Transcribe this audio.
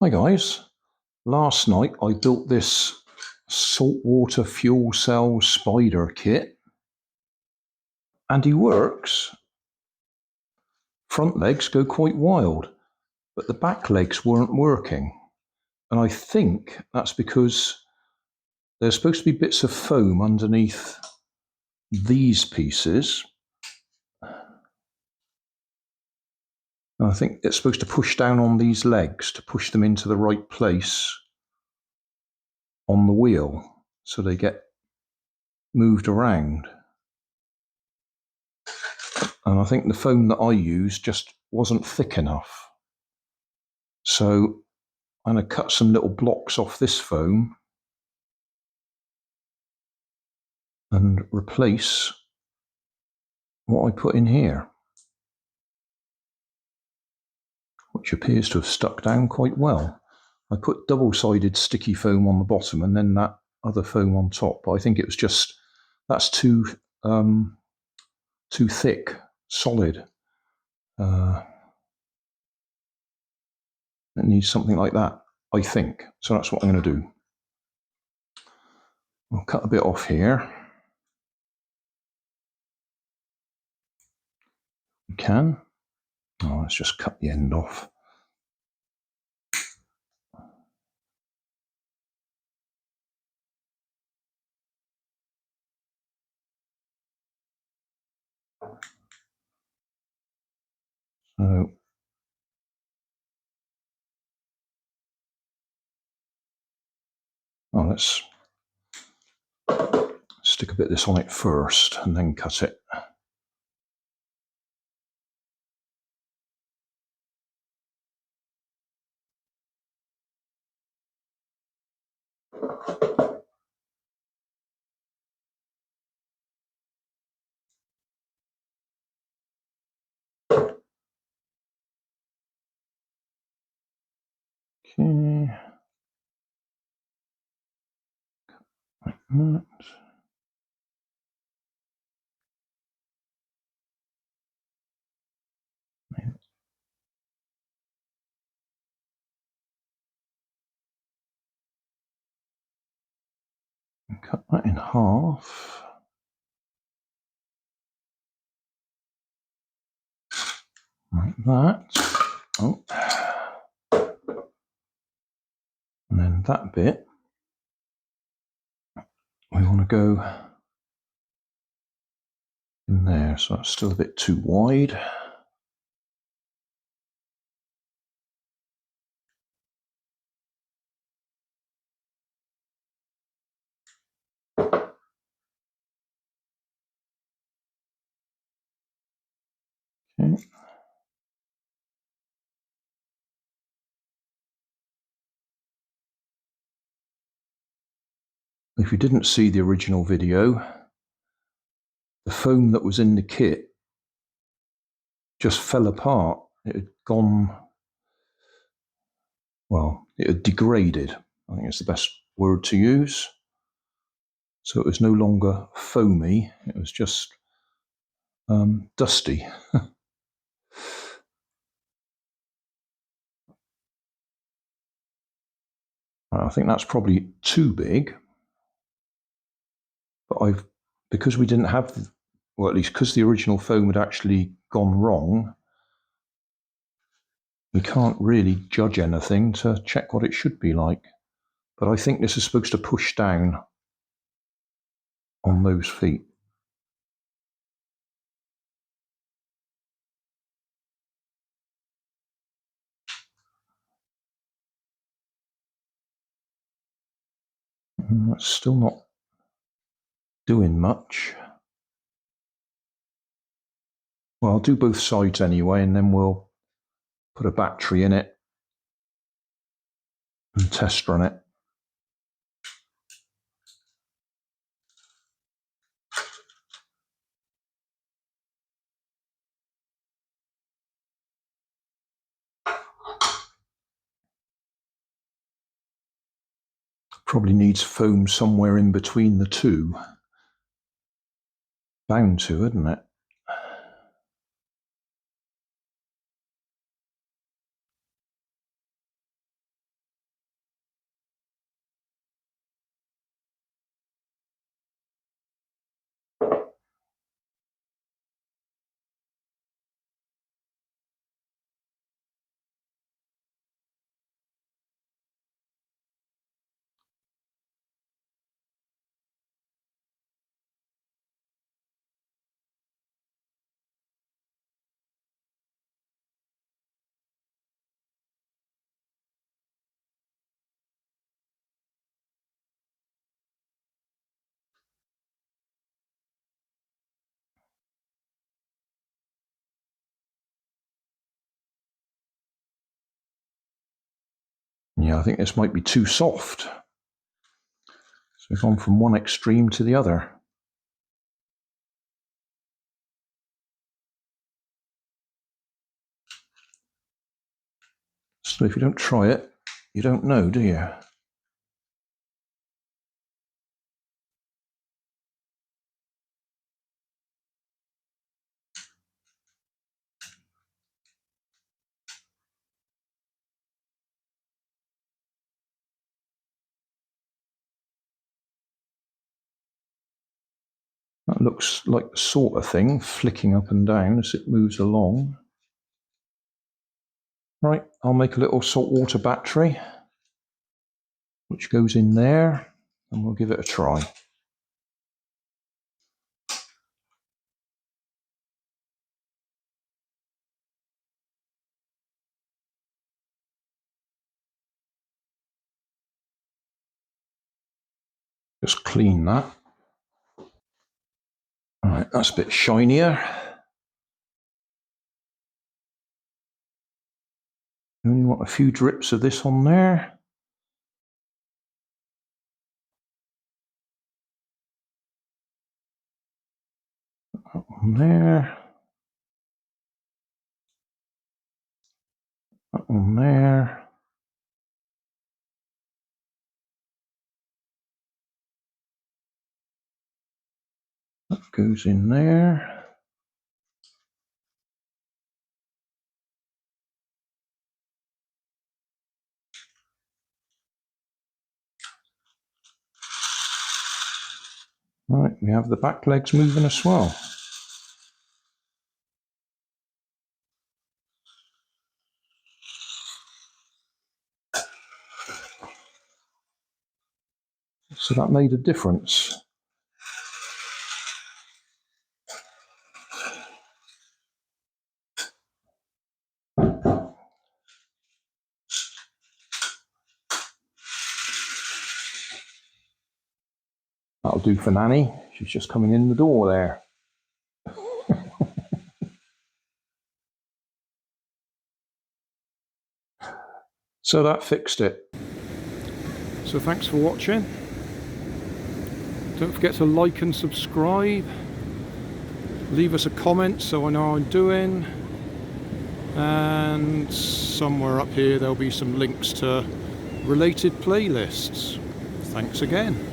Hi guys, last night I built this saltwater fuel cell spider kit and he works. Front legs go quite wild, but the back legs weren't working. And I think that's because there's supposed to be bits of foam underneath these pieces. And I think it's supposed to push down on these legs to push them into the right place on the wheel so they get moved around. And I think the foam that I used just wasn't thick enough. So I'm going to cut some little blocks off this foam and replace what I put in here, which appears to have stuck down quite well. I put double-sided sticky foam on the bottom and then that other foam on top, but I think it was just, that's too thick, solid. It needs something like that, I think. So that's what I'm going to do. I'll cut a bit off here. We can. Oh, let's just cut the end off. So let's stick a bit of this on it first and then cut it. Okay. Like that. And cut that in half. Like that. Oh. And then that bit, we want to go in there, so that's still a bit too wide. Okay. If you didn't see the original video, the foam that was in the kit just fell apart. It had gone, well, it had degraded. I think it's the best word to use. So it was no longer foamy, it was just dusty. I think that's probably too big, but because we didn't have well, at least because the original foam had actually gone wrong, we can't really judge anything to check what it should be like. But I think this is supposed to push down on those feet. That's still not doing much. Well, I'll do both sides anyway, and then we'll put a battery in it and test run it. Probably needs foam somewhere in between the two. Bound to, isn't it? Yeah, I think this might be too soft. So we've gone from one extreme to the other. So if you don't try it, you don't know, do you? That looks like the sort of thing, flicking up and down as it moves along. Right, I'll make a little saltwater battery, which goes in there, and we'll give it a try. Just clean that. All right, that's a bit shinier. You only want a few drips of this on there. That on there. That on there. That goes in there. Right, we have the back legs moving as well. So that made a difference. That'll do for Nanny. She's just coming in the door there. So that fixed it. So thanks for watching. Don't forget to like and subscribe. Leave us a comment so I know how I'm doing. And somewhere up here there'll be some links to related playlists. Thanks again.